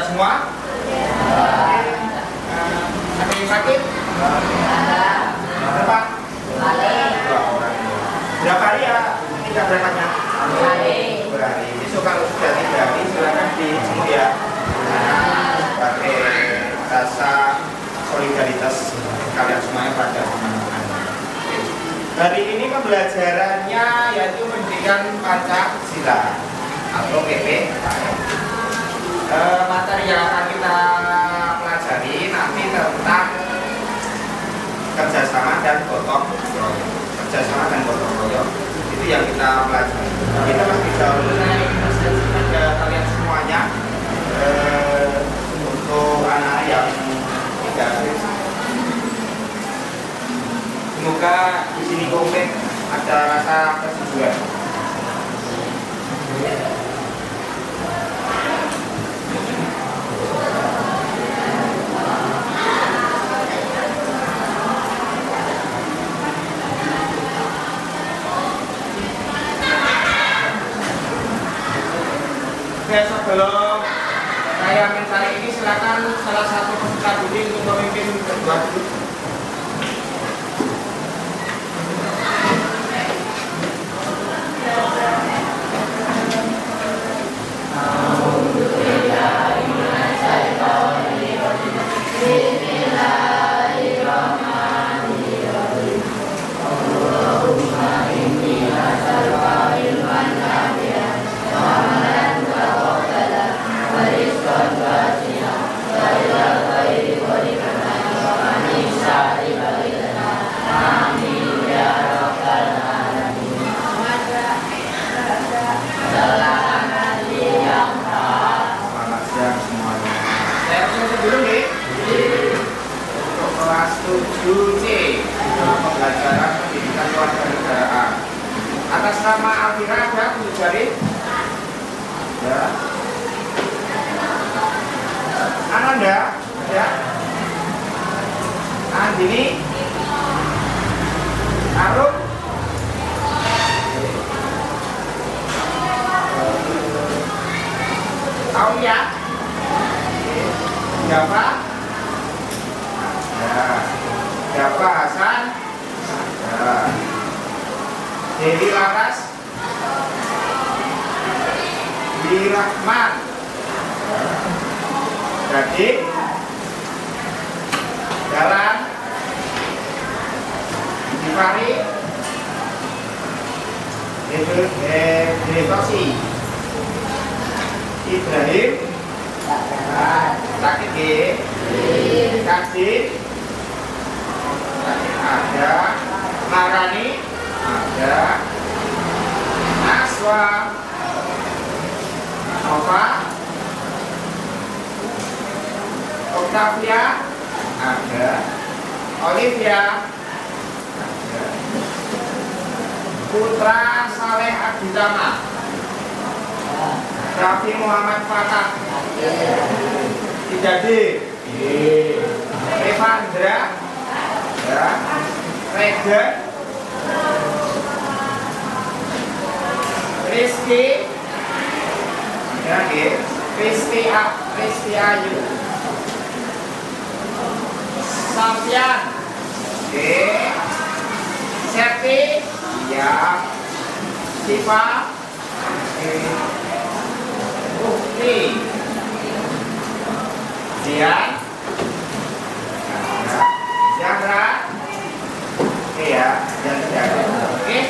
Sehat semua? Ada yang sakit? Berapa? Berapa hari ya? Tidak berangkatnya? Berhari. Besok kalau sudah 3 hari silakan dijemur ya. Pakai rasa solidaritas kalian semuanya pada teman-teman. Hari ini pembelajarannya yaitu pendidikan Pancasila atau PP. Materi yang akan kita pelajari nanti tentang kerjasama dan gotong royong. Itu yang kita pelajari. Kita masih dahulu saya ingin menjelaskan ke kalian semuanya untuk anak yang tidak aktif. Semoga di sini komplek ada rasa kejujuran. Sebelum saya minta ini, silakan salah satu peserta didik untuk memimpin kedua dulu. Pembelajaran pendidikan kewarganegaraan. Atas nama Alvira ada tulis jari. Ya. Ananda ada. Andini. Arum. Aulia. Java. Java Hasan. Dewi Laras, Dewi Rahman, Radik, Jalan, Difari, Devosi, Ibrahim, Sakit Kasih, ada, Marani, ada, Naswa, Nova, Octavia, ada, Olivia, ada, Putra Saleh Abditama, Raffi Muhammad Fatah, Idade, Evandra, ya, Regan, Rizky, ya, Rizky Ayu, Safian, Septi, ya, Siva, Bukti, Dian, Zahra, ya, dan oke.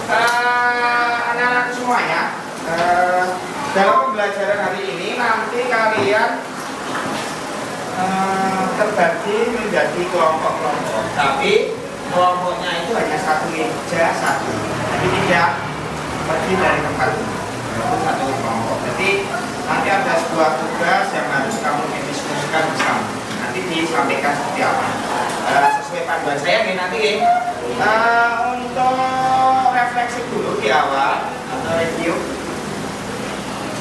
Anak-anak semuanya, dalam pembelajaran hari ini nanti kalian terbagi menjadi kelompok-kelompok, tapi kelompoknya itu hanya satu meja satu, jadi tidak pergi dari tempat itu satu kelompok. Jadi nanti ada sebuah tugas yang harus kamu diskusikan bersama. Nanti disampaikan seperti apa sesuai panduan saya nih nanti. Untuk refleksi dulu di awal atau review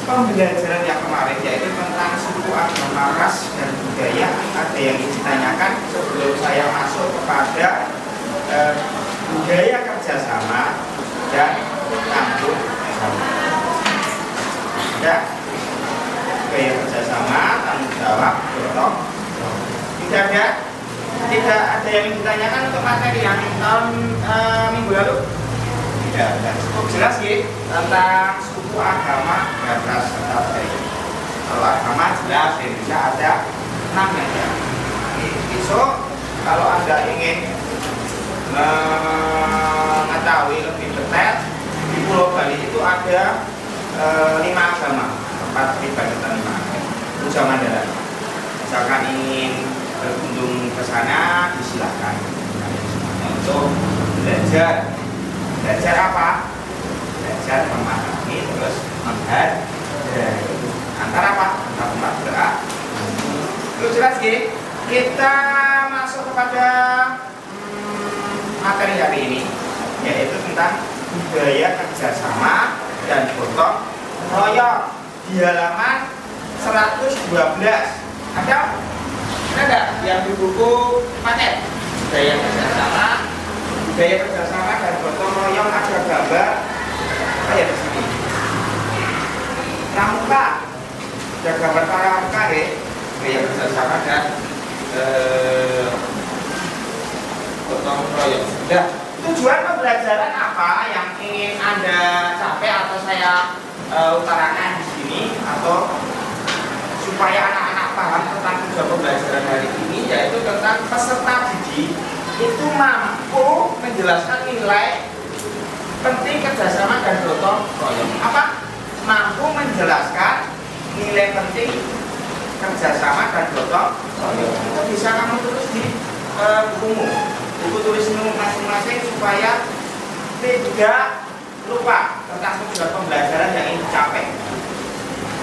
pembelajaran yang kemarin, yaitu tentang suku, agama, ras, dan budaya. Ada yang ingin ditanyakan sebelum saya masuk kepada budaya kerjasama dan tanggung jawab. Ya, budaya kerjasama, Tidak ada yang ditanyakan untuk materi yang minggu lalu. Tidak ada. Cukup jelas ya tentang suku agama dan ras serta budaya. Kalau agama jelas di Indonesia ada 6 ya. Besok kalau Anda ingin mengetahui lebih detail, di Pulau Bali itu ada 5 agama, tempat peribadatan 5 agama. Itu zaman dalam. Misalkan ingin berkunjung ke sana, disilahkan. Untuk belajar apa? Belajar memahami terus menghargai. Antara apa? Antara berat. Itu jelas ya. Kita masuk kepada materi hari ini, yaitu tentang budaya kerjasama dan gotong royong di halaman 112. Ada nggak yang di buku paket? Budaya kerjasama dan gotong royong, ada gambar kayak di sini. Pramuka, ada gambar pramuka ya, budaya kerjasama dan gotong royong. Nah, tujuan pembelajaran apa yang ingin Anda capai atau saya utarakan di sini, atau supaya anak-anak paham tentang tujuan pembelajaran hari ini, yaitu tentang peserta didik itu mampu menjelaskan nilai penting kerjasama dan gotong royong. Apa? Mampu menjelaskan nilai penting kerjasama dan gotong royong. Itu bisa kamu tulis di buku tulismu masing-masing supaya tidak lupa tentang tujuan pembelajaran yang ingin dicapai.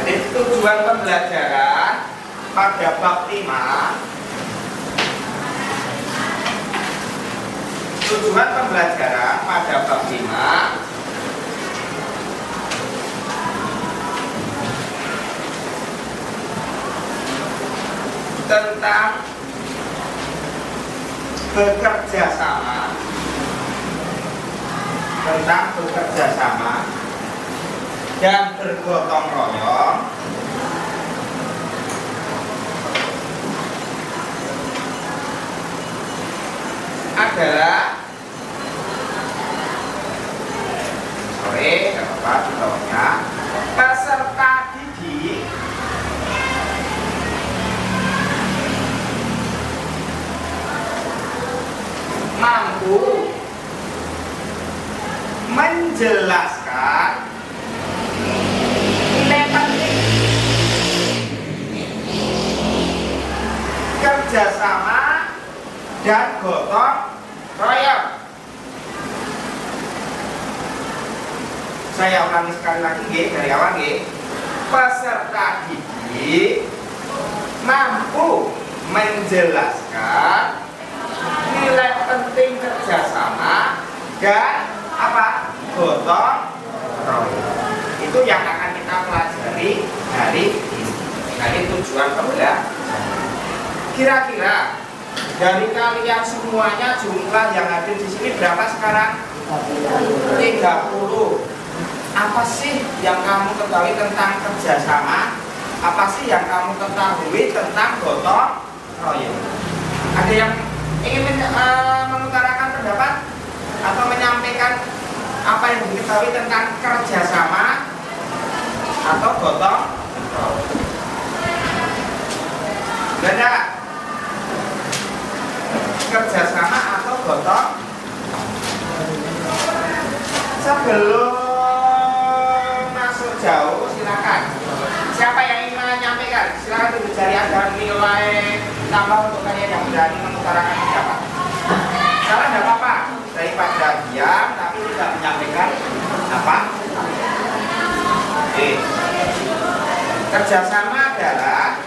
Jadi tujuan pembelajaran pada bab 5, tujuan pembelajaran pada bab 5 tentang bekerja sama dan bergotong royong adalah di bawahnya peserta didik mampu menjelaskan nilai penting kerjasama dan gotong royong. Saya ulangi sekali lagi dari awal. Peserta didik mampu menjelaskan nilai penting kerjasama dan apa? Gotong royong. Itu yang akan kita pelajari hari ini. Jadi tujuan pembelajaran. Kira-kira dari kalian semuanya jumlah yang hadir di sini berapa sekarang? 30. Apa sih yang kamu ketahui tentang kerjasama? Apa sih yang kamu ketahui tentang gotong royong? Ada yang ingin mengutarakan pendapat atau menyampaikan apa yang diketahui tentang kerjasama atau gotong royong? Beda kerjasama atau gotong. Sebelum masuk jauh, silakan. Siapa yang ingin menyampaikan? Silakan tunjuk jari Anda, nilai tambah untuk kalian yang berani mengutarakan pendapat. Salah tidak apa-apa, daripada diam tapi tidak menyampaikan apa. Oke. Kerjasama adalah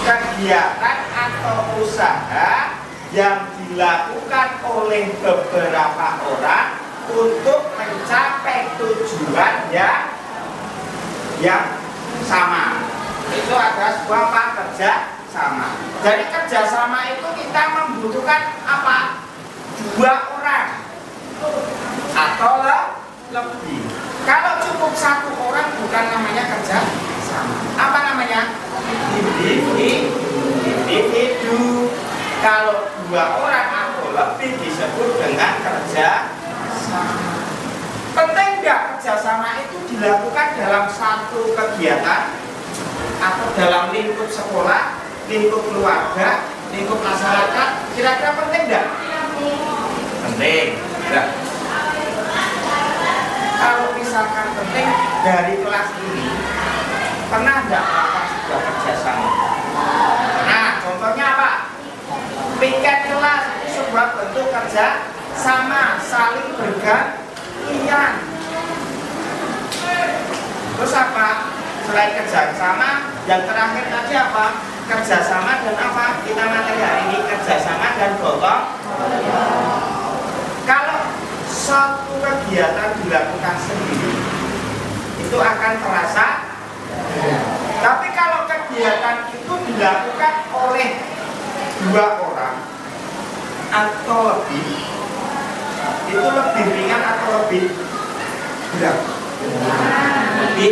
kegiatan atau usaha yang dilakukan oleh beberapa orang untuk mencapai tujuan yang sama. Itu ada sebuah kerja sama. Jadi kerjasama itu kita membutuhkan apa? 2 orang atau lebih. Kalau cukup satu orang bukan namanya kerja sama. Apa namanya? Individu. Kalau dua orang atau lebih disebut dengan kerja sama. Penting nggak kerjasama itu dilakukan dalam satu kegiatan atau dalam lingkup sekolah, lingkup keluarga, lingkup masyarakat? Kira-kira penting nggak? Penting. Nah, kalau misalkan penting dari kelas ini, pernah nggak melakukan sebuah kerjasama? Nah, contohnya apa? Piket kelas itu sebuah bentuk kerja sama, saling bergantian. Terus apa? Selain kerjasama, yang terakhir tadi apa? Kerjasama dan apa? Kita materi hari ini kerjasama dan gotong. Kalau satu kegiatan dilakukan sendiri, itu akan terasa. Tapi kalau kegiatan itu dilakukan oleh dua orang atau lebih, itu lebih ringan atau lebih berat? Lebih.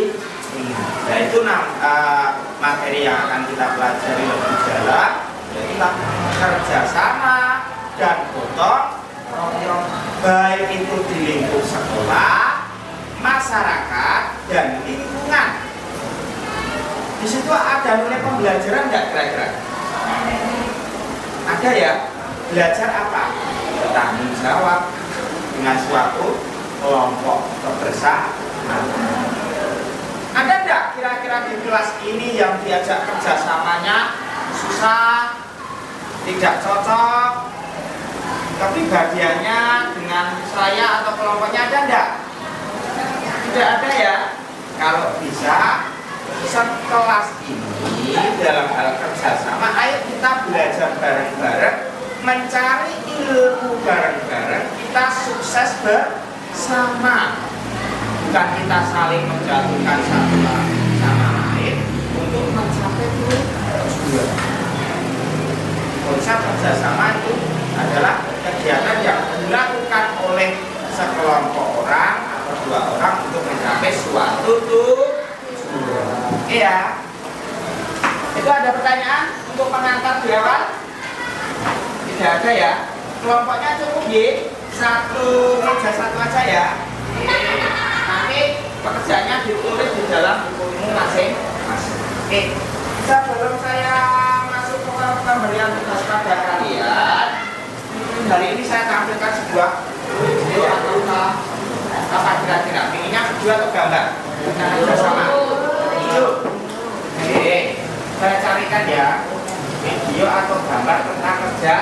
Nah, itu materi yang akan kita pelajari lebih dalam, yaitu kerjasama dan gotong royong, baik itu di lingkup sekolah, masyarakat, dan lingkungan. Di situ ada nilai pembelajaran nggak kira-kira? Ada ya. Belajar apa? Bertanggung jawab dengan suatu kelompok kebersamaan. Ada nggak kira-kira di kelas ini yang diajak kerjasamanya susah, tidak cocok, kepribadiannya dengan saya atau kelompoknya ada enggak? Tidak ada ya. Kalau bisa sekelas ini dalam hal kerjasama, ayo kita belajar bareng-bareng, mencari ilmu bareng-bareng, kita sukses bersama. Bukan kita saling menjatuhkan satu sama lain untuk mencapai tujuan. Konsep kerjasama itu adalah kegiatan yang dilakukan oleh sekelompok orang atau dua orang untuk mencapai suatu tujuan. Iya. Itu ada pertanyaan untuk pengantar di awal? Tidak ada ya. Kelompoknya cukup ya. Satu meja satu aja ya. Nanti pekerjaannya ditulis di dalam buku masing-masing. Oke. Sebelum saya masuk ke pemberian tugas pada kalian, hari ini saya tampilkan sebuah video atau apa kira-kira? Pinginnya video atau gambar? Kita sama. Video. Oke. Saya carikan ya video atau gambar tentang kerja.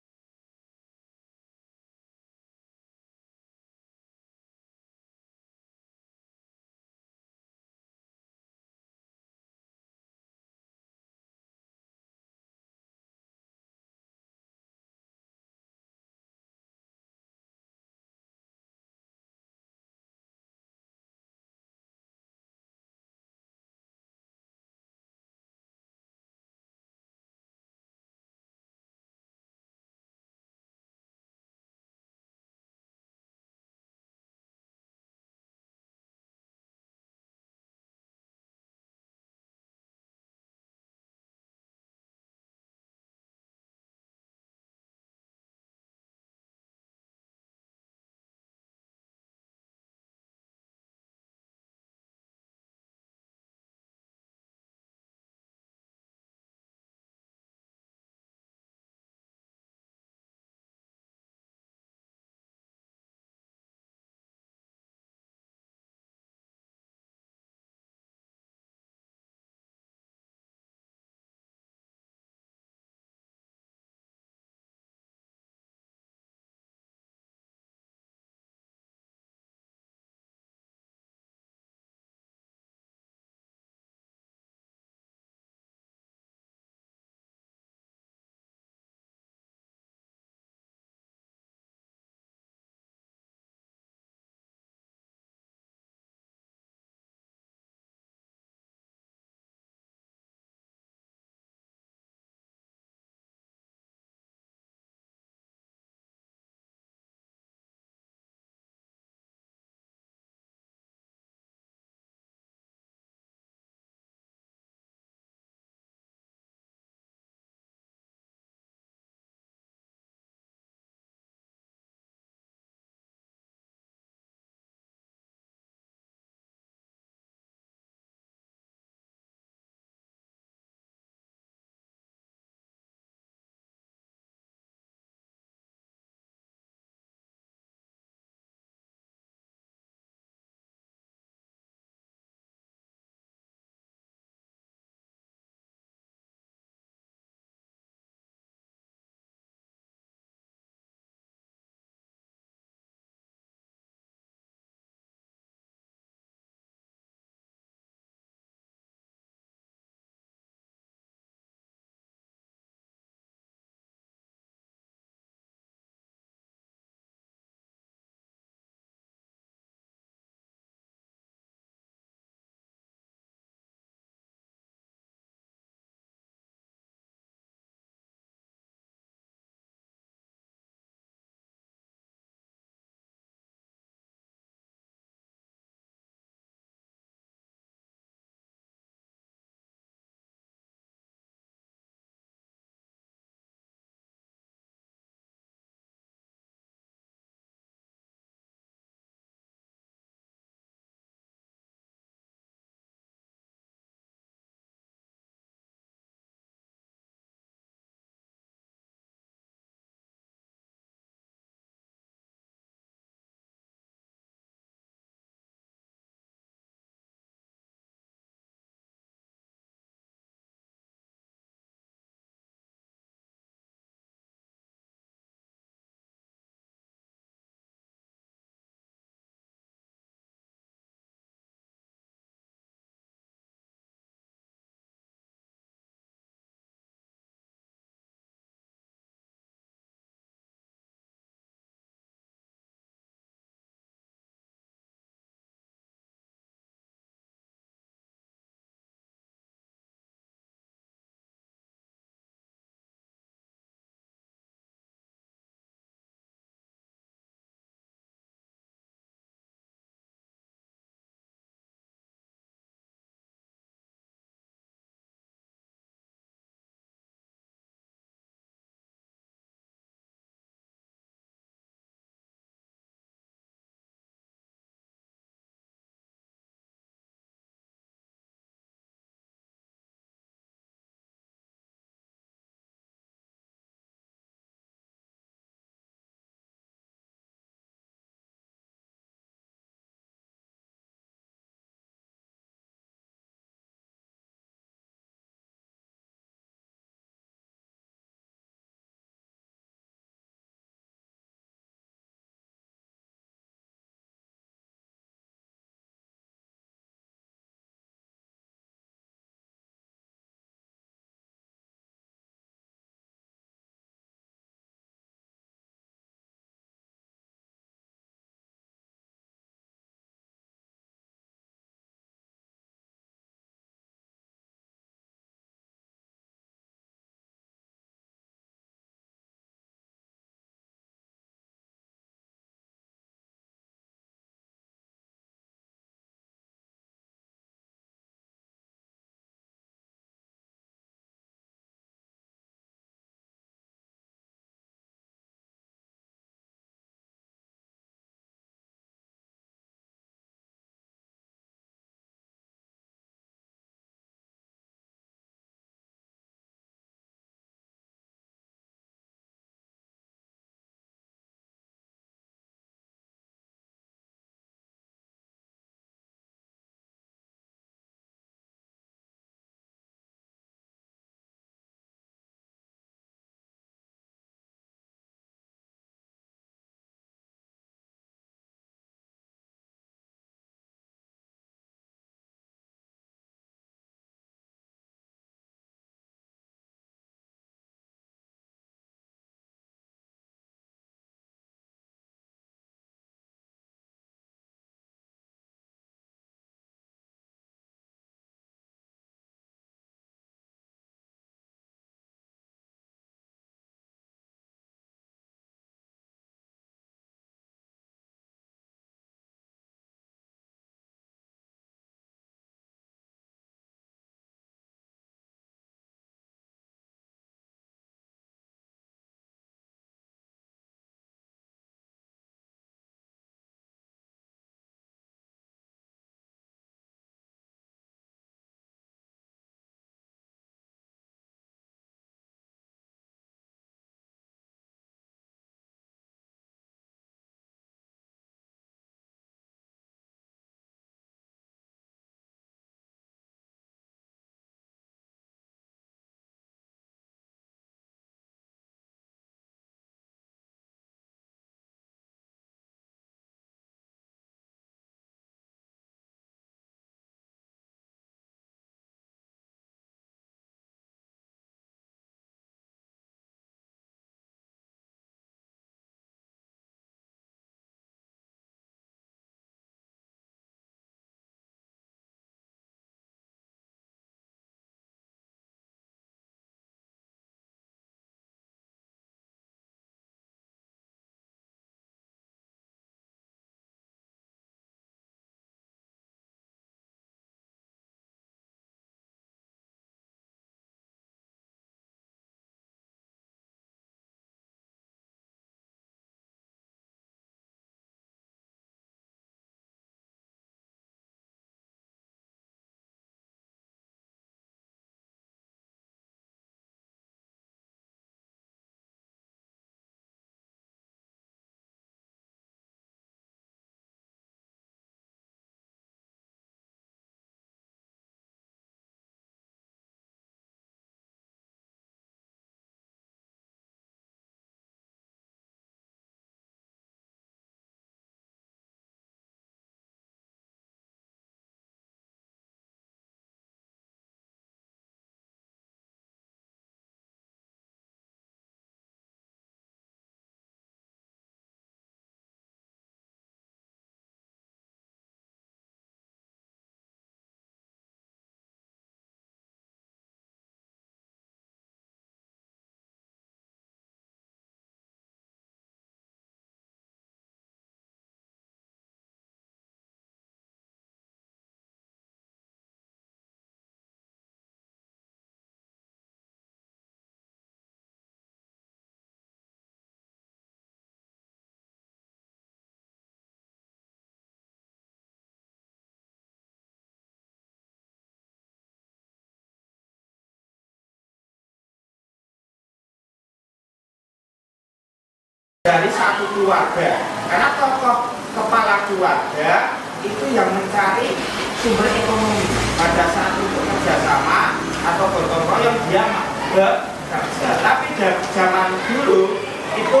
dari satu keluarga. Karena tokoh kepala keluarga itu yang mencari sumber ekonomi pada saat untuk kerjasama atau gotong royong dia bekerja. Tapi zaman dulu itu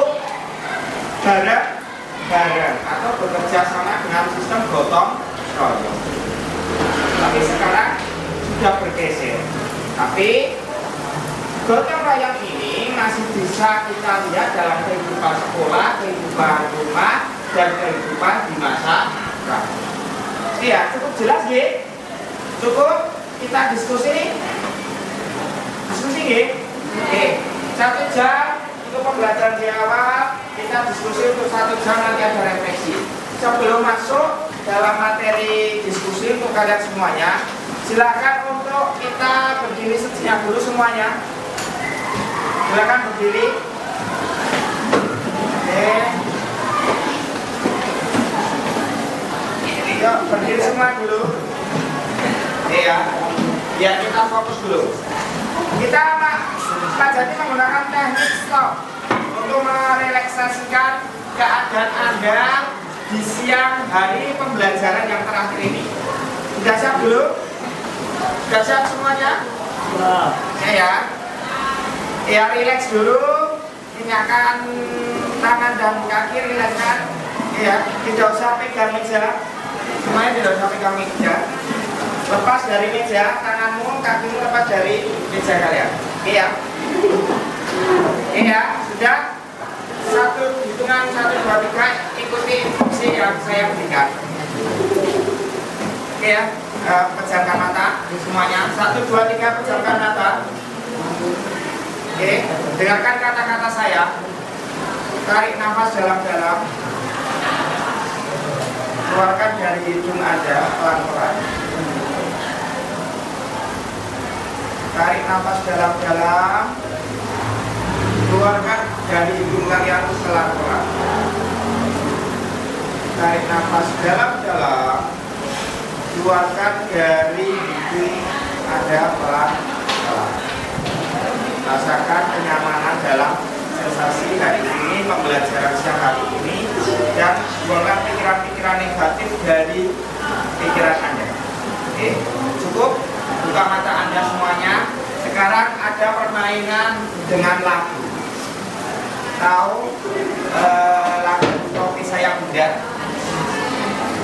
bareng atau bekerja sama dengan sistem gotong royong. Tapi sekarang sudah bergeser. Tapi gotong royong ini masih bisa kita lihat dalam kehidupan sekolah, kehidupan rumah, dan kehidupan di masa depan. Iya, cukup jelas ya? Cukup kita diskusi ya? Oke, 1 jam untuk pembelajaran di awal, kita diskusi untuk 1 jam, nanti ada refleksi. Sebelum masuk dalam materi diskusi untuk kalian semuanya, silakan untuk kita berdiri sejenak dulu semuanya. Silakan berdiri. Oke. Yuk, berdiri semua dulu. Iya. Biar kita fokus dulu. Kita jadi menggunakan teknik stop untuk merelaksasikan keadaan Anda di siang hari pembelajaran yang terakhir ini. Sudah siap dulu? Sudah siap semuanya? Ya. Ya, rileks dulu. Minyakan tangan dan kaki, rilekskan. Ya, tidak usah pegang meja. Semuanya tidak usah pegang meja. Lepas dari meja, tanganmu, kakimu lepas dari meja kalian. Iya. Iya, sudah. 1, hitungan 1, 2, 3. Ikuti instruksi yang saya berikan. Oke ya, pejamkan mata semuanya. 1, 2, 3, pejamkan mata. Oke, dengarkan kata-kata saya. Tarik nafas dalam-dalam. Keluarkan dari hidung Anda pelan-pelan. Tarik nafas dalam-dalam. Keluarkan dari hidung kalian pelan-pelan. Tarik nafas dalam-dalam. Keluarkan dari hidung Anda pelan-pelan. Rasakan kenyamanan dalam sensasi hari ini, pembelajaran siang hari ini, dan buangkan pikiran-pikiran negatif dari pikiran Anda. Oke, cukup. Buka mata Anda semuanya. Sekarang ada permainan dengan lagu. Tahu lagu Topi Saya Bunda?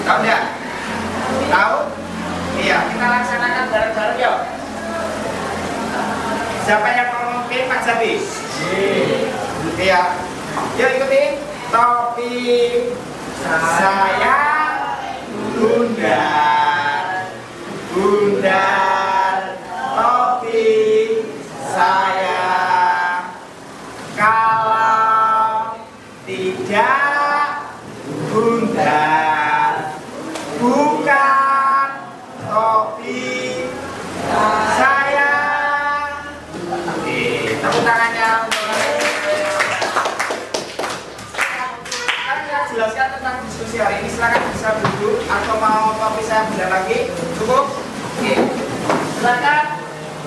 Tahu tidak? Tahu? Iya, kita laksanakan bareng-bareng yuk. Siapa yang mau memimpin? Pak Zabi? Iya. Yuk ikutin. Topi saya Bunda, Bunda, topi saya. Kalau tidak Bunda, bukan topi saya. Oke, tepuk tangannya untuk jelaskan tentang diskusi hari ini. Silakan bisa duduk atau mau topi saya Bunda lagi. Cukup? Oke. Silakan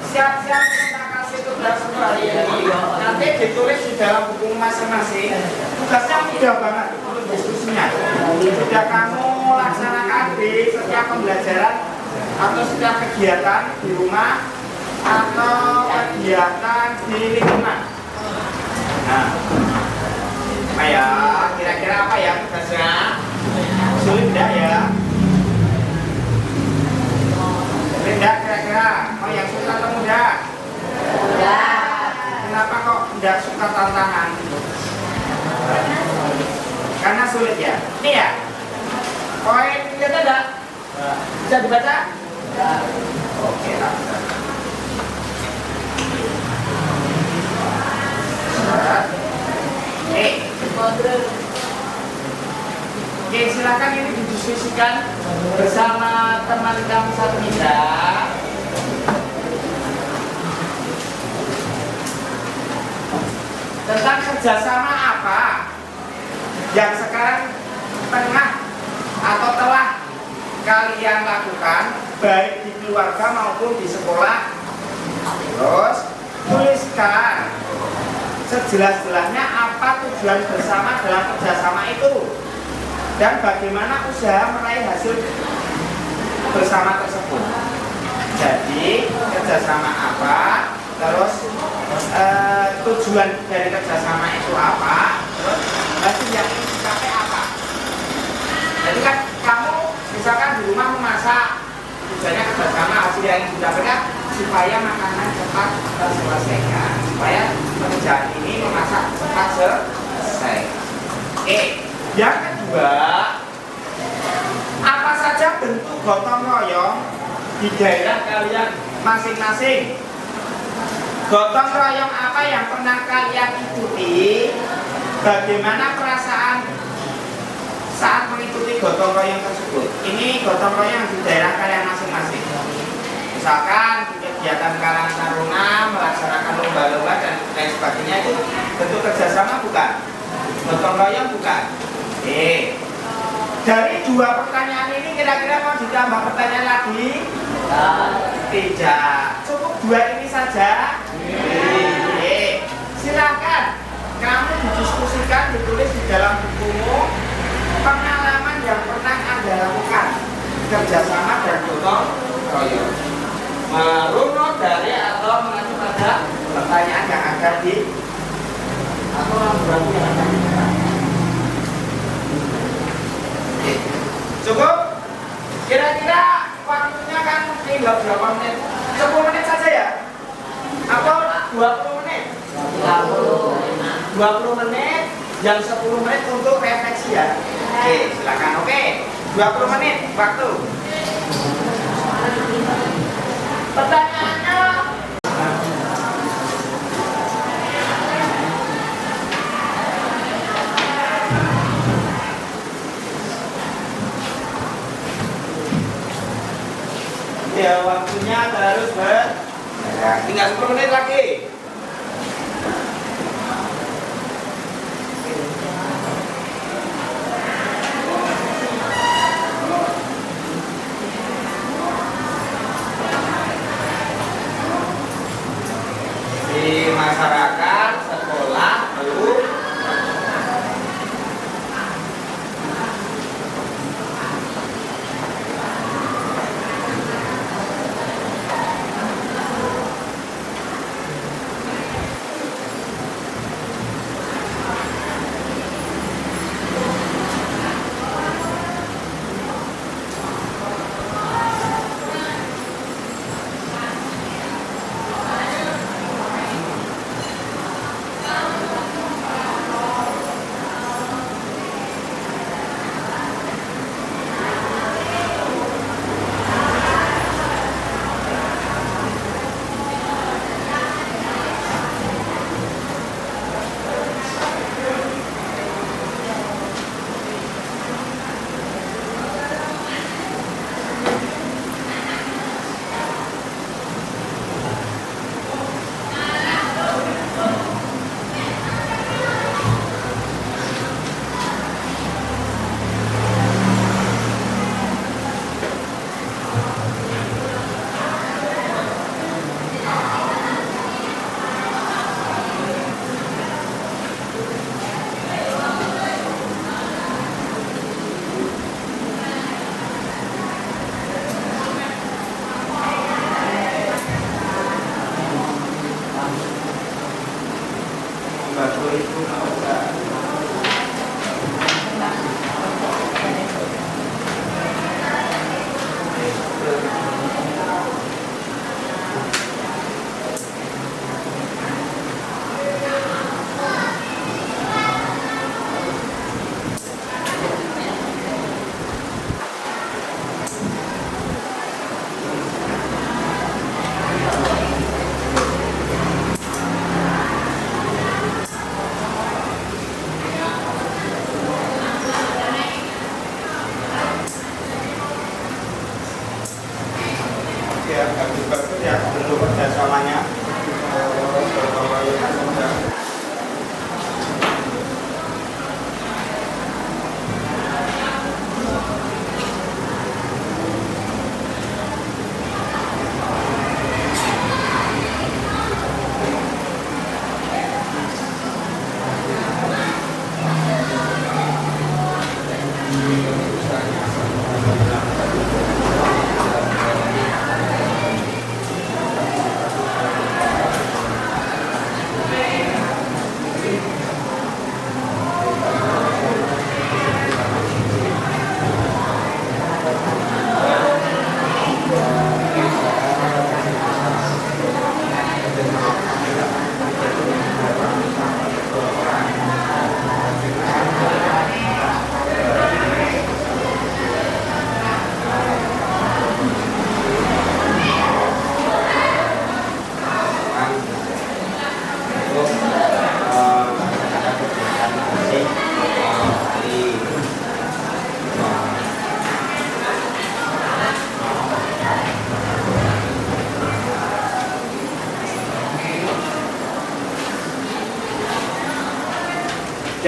siap-siap kita kasih tugas untuk hari ini. Nanti ditulis di dalam buku masing-masing. Tugasnya mudah banget untuk diskusinya. Sudah kamu laksanakan di setiap pembelajaran atau setiap kegiatan di rumah atau kegiatan di lingkungan. Nah, ya, kira-kira apa ya tugasnya? Sulit tidak ya? Sulit tidak kira-kira? Oh, yang suka atau mudah? Mudah. Kenapa kok tidak suka tantangan? Karena sulit ya? Ini ya? Poin kita tidak? Bisa dibaca? Oke lah. Oke, silakan ini didiskusikan bersama teman kamu satu mitra. Tentang kerjasama apa yang sekarang tengah atau telah kalian lakukan baik di keluarga maupun di sekolah. Terus tuliskan sejelas-jelasnya apa apa tujuan bersama dalam kerjasama itu dan bagaimana usaha meraih hasil bersama tersebut. Jadi kerjasama apa, terus tujuan dari kerjasama itu apa, terus hasil yang ingin dicapai apa. Jadi kan kamu misalkan di rumah memasak, tujuannya kerjasama, hasil yang ingin dicapai supaya makanan cepat terselesaikan, supaya pekerjaan ini memasak cepat selesai. Oke, yang kedua, apa saja bentuk gotong royong di daerah kalian masing-masing? Gotong royong apa yang pernah kalian ikuti? Bagaimana perasaan saat mengikuti gotong royong tersebut? Ini gotong royong di daerah kalian masing-masing. Misalkan kegiatan Karang Taruna melaksanakan lomba-lomba dan lain sebagainya, itu bentuk kerjasama bukan? Gotong royong bukan? Dari dua pertanyaan ini kira-kira mau ditambah pertanyaan lagi? Tidak. Cukup dua ini saja? Silakan kamu didiskusikan, ditulis di dalam bukumu pengalaman yang pernah Anda lakukan kerjasama dan gotong royong, merunut dari atau mengacu pada pertanyaan yang ada di atau ragu-ragu yang ada di depan. Cukup? Kira-kira waktunya kan tinggal berapa menit? 10 menit saja ya? Atau 20 menit? 20 menit, yang 10 menit untuk refleksi ya. Oke, silakan. Oke, 20 menit waktu. Pertanyaannya, ya waktunya harus tinggal 10 menit lagi. Di masyarakat, sekolah, guru,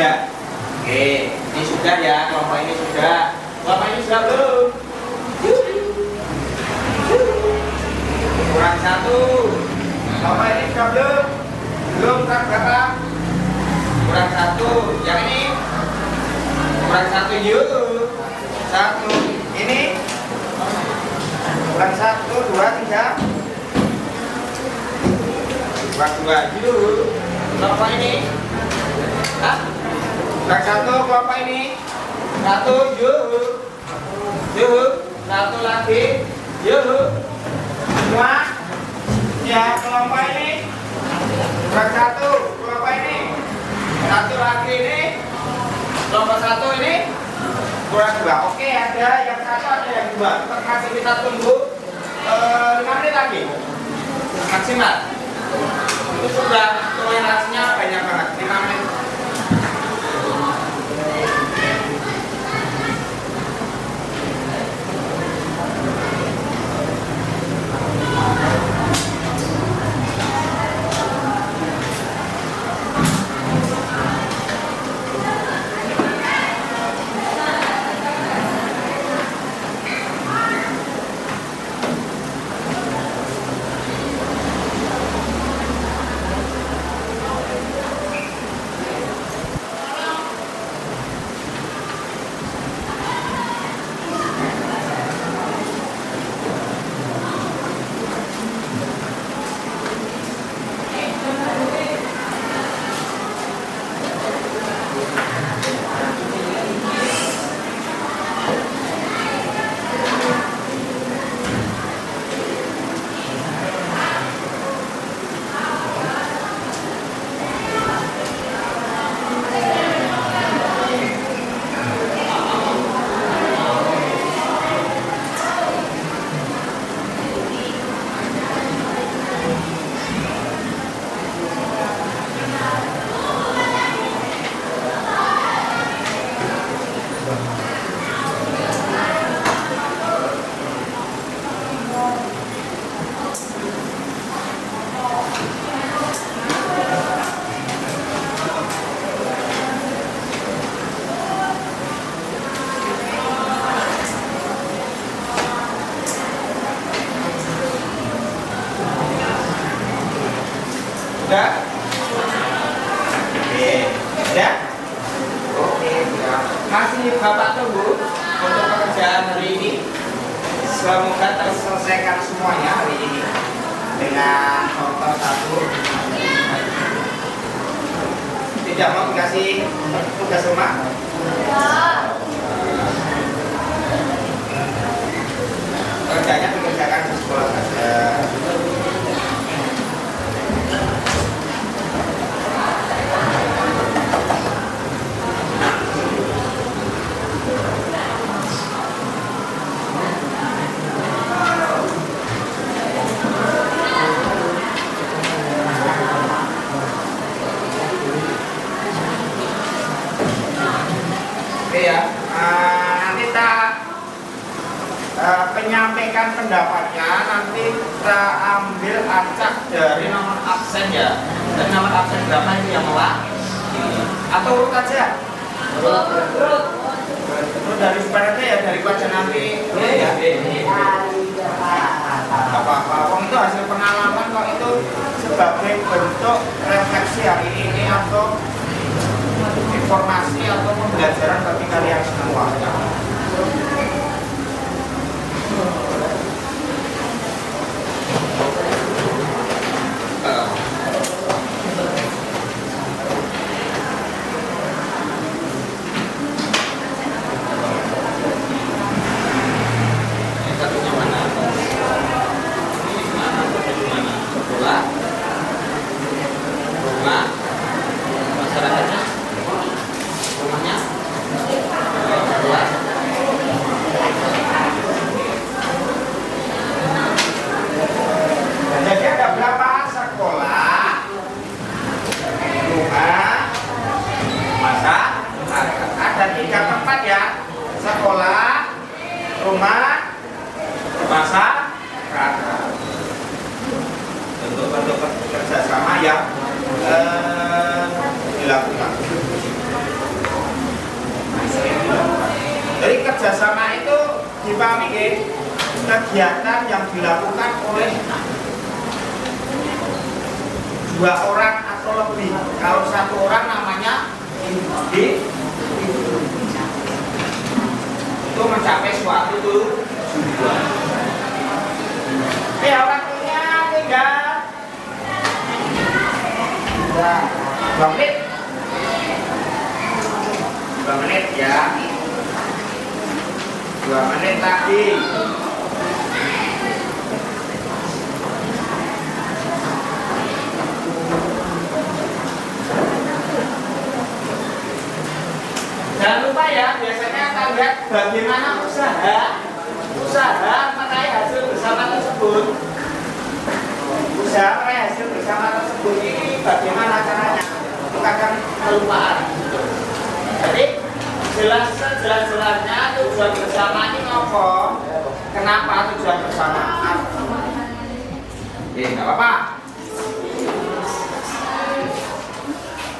Sudah. Oke, ini sudah ya, kelompok ini sudah. Kelompok ini sudah belum? Kurang satu. Kelompok ini sudah belum? Belum, kurang berapa? Kurang satu. Yang ini? Kurang satu yuk. Satu. Ini? Kurang satu, dua, tiga. Kurang dua yuk. Kelompok ini? Hah? Kurang satu, kelompok ini? Satu, yuk. Yuk. Satu lagi. Yuk. Semua. Ya, kelompok ini? Kurang satu, kelompok ini? Satu lagi ini? Kelompok satu ini? Kurang dua. Oke, ada yang satu, ada yang dua. Masih kita tunggu 5 menit lagi. Maksimal. Itu sudah toleransinya banyak banget. 5 menit. Sudah? Oke, sudah? Oke, sudah. Masih Bapak tunggu untuk pekerjaan hari ini. Semoga terselesaikan semuanya hari ini dengan contoh satu. Tidak mau dikasih tugas rumah? Kerjanya dikerjakan di sekolah saja. Oke ya, nanti kita penyampaikan pendapatnya, nanti kita ambil acak dari nomor absen ya. Dari nomor absen berapa itu yang melak? Atau urut aja? Urut dari sebenarnya ya, dari baca nanti ya. Apa-apa, wong itu hasil pengalaman kok, itu sebagai bentuk refleksi hari ini atau informasi atau pembelajaran bagi kalian semua. Sekolah, rumah, pasar, rata. Bentuk-bentuk kerjasama yang dilakukan. kerjasama itu dipahami ya, kegiatan yang dilakukan oleh dua orang atau lebih. Kalau satu orang namanya individu, itu mencapai suatu tujuan. Waktunya tinggal 2 menit. 2 menit ya. 2 menit lagi. Jangan lupa ya, biasanya kita lihat bagaimana usaha meraih hasil bersama tersebut. Usaha meraih hasil bersama tersebut ini bagaimana caranya? Bukan kelupaan. Jadi jelas-jelasnya tujuan bersama ini apa? Kenapa tujuan bersama? Nggak apa-apa.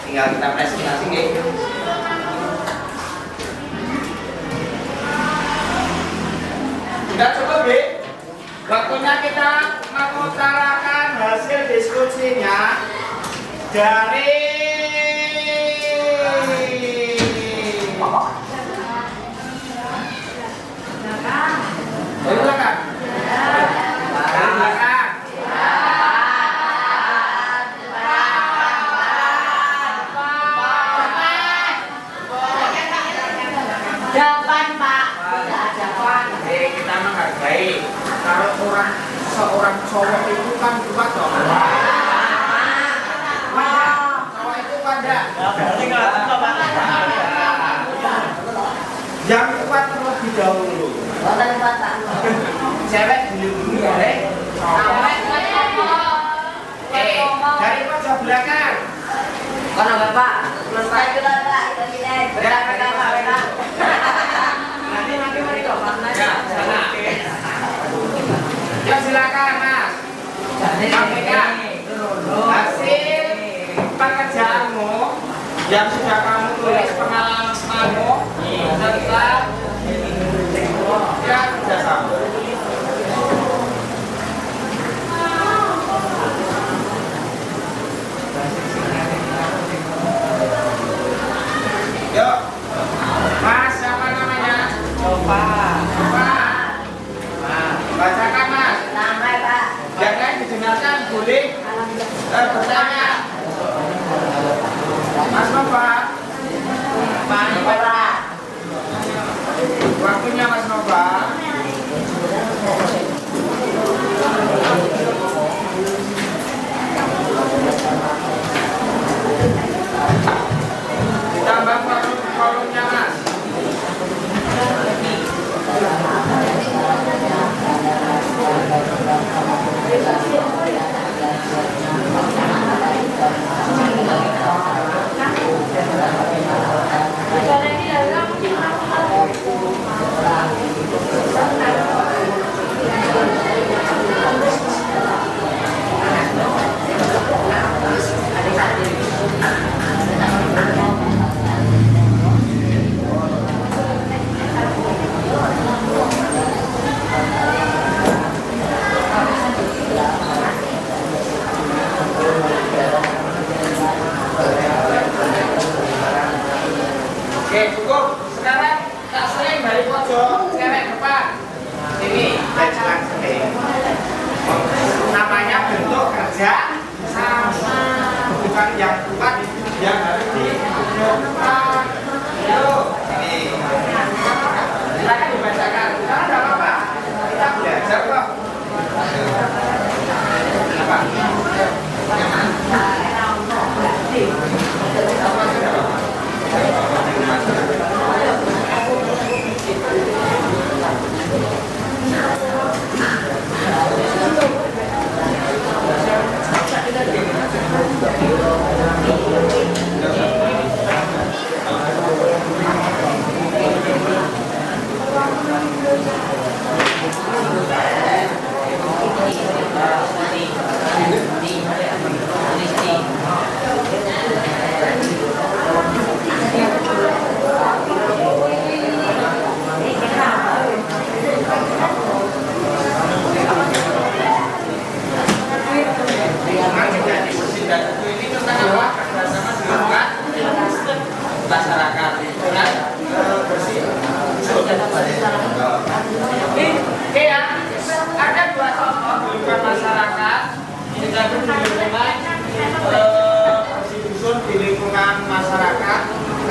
Tinggal kita presentasi nih. Sudah cukup, B. Waktunya kita mengutarakan hasil diskusinya dari belakang. Depan, Pak. Kita menghargai kalau seorang cowok itu kan kuat dong. Cowok itu pada yang kuat terlebih dahulu. Cewek dulu ya, dari pojok belakang. Kono Bapak. Selesai sudah, Pak. Nanti mari kok, Mas. Ya, sana. Ya silakan, Mas. Sampaikan hasil pekerjaanmu yang sudah kamu tulis, pengalamanmu tentang ya kerjasama. Yuk, Mas, siapa namanya? Coba. Nah, bacakan, Mas. Nama, Pak. Jangan didengarkan, boleh bertanya. Mas Nova. Pak. Waktunya Mas Nova. Ditambah kolomnya, Mas. Oke, cukup. Sekarang tak sering dari pojok cewek depan. Ini bacakan sering. Namanya bentuk kerja sama, bukan yang kuat yang harus di depan. Yuk, ini. Silakan dibacakan. Karena tidak apa-apa. Kita belajar kok. Apa?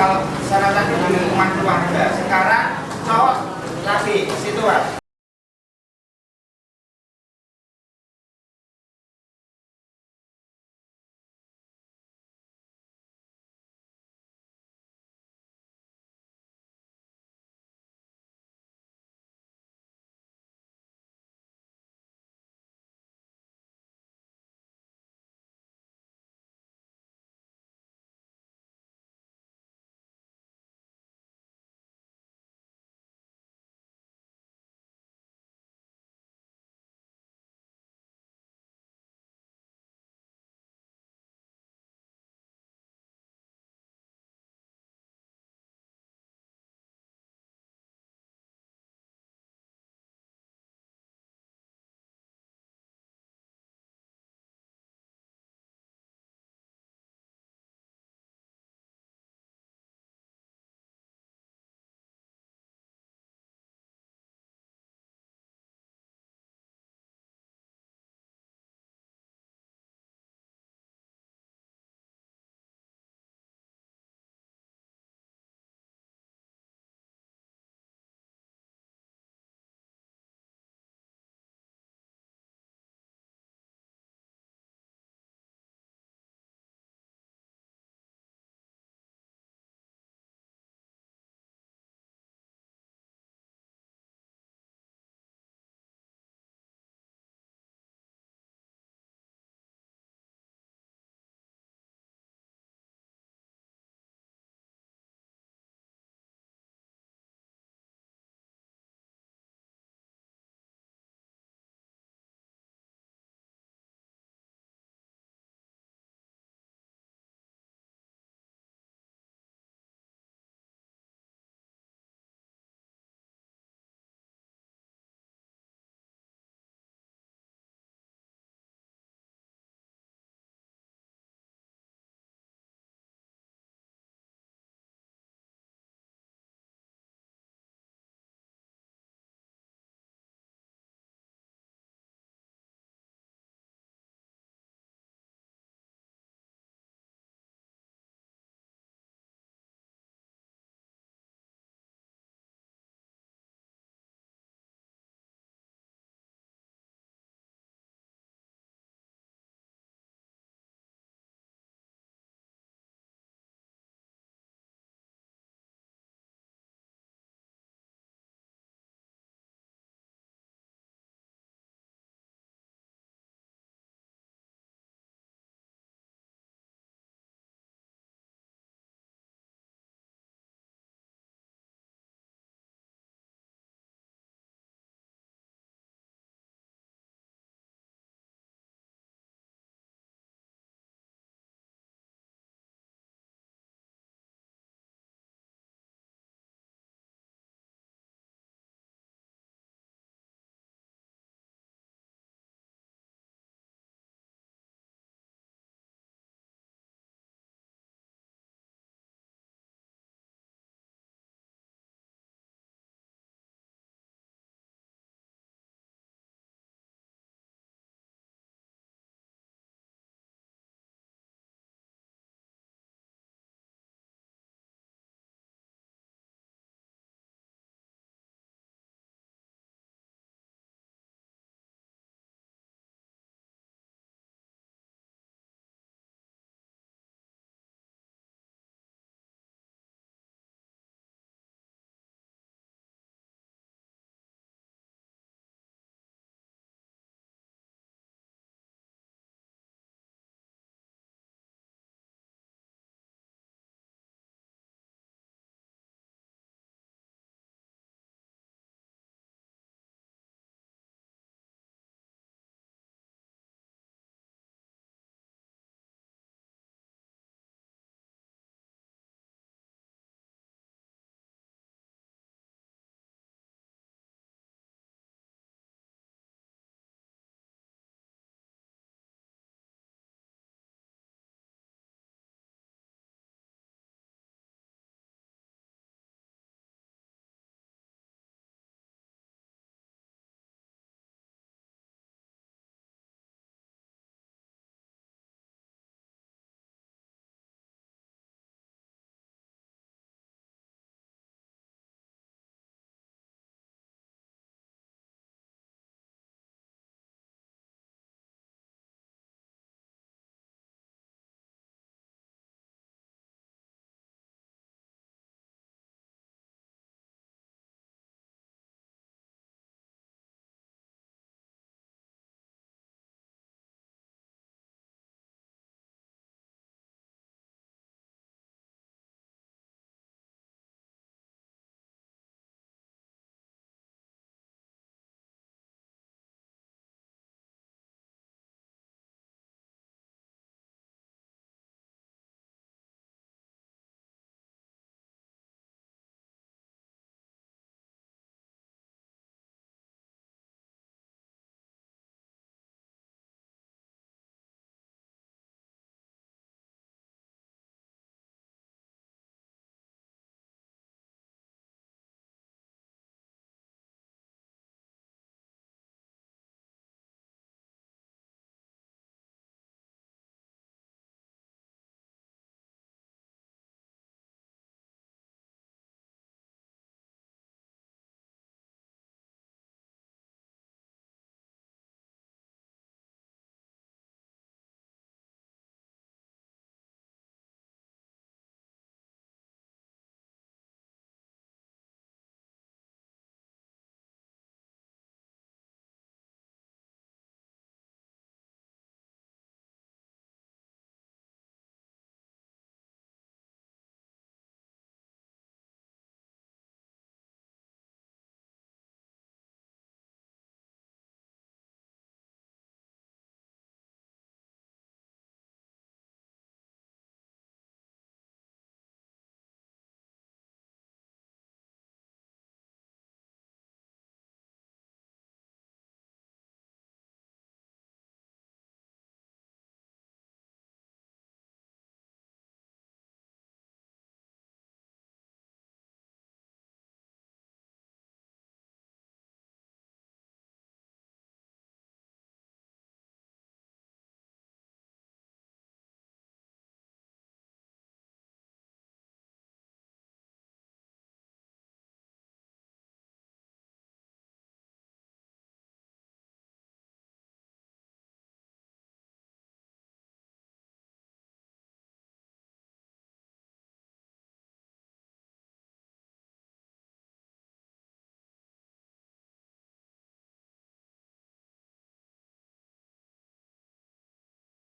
kalau sana tadi di lingkungan keluarga, sekarang cowok laki situ Pak.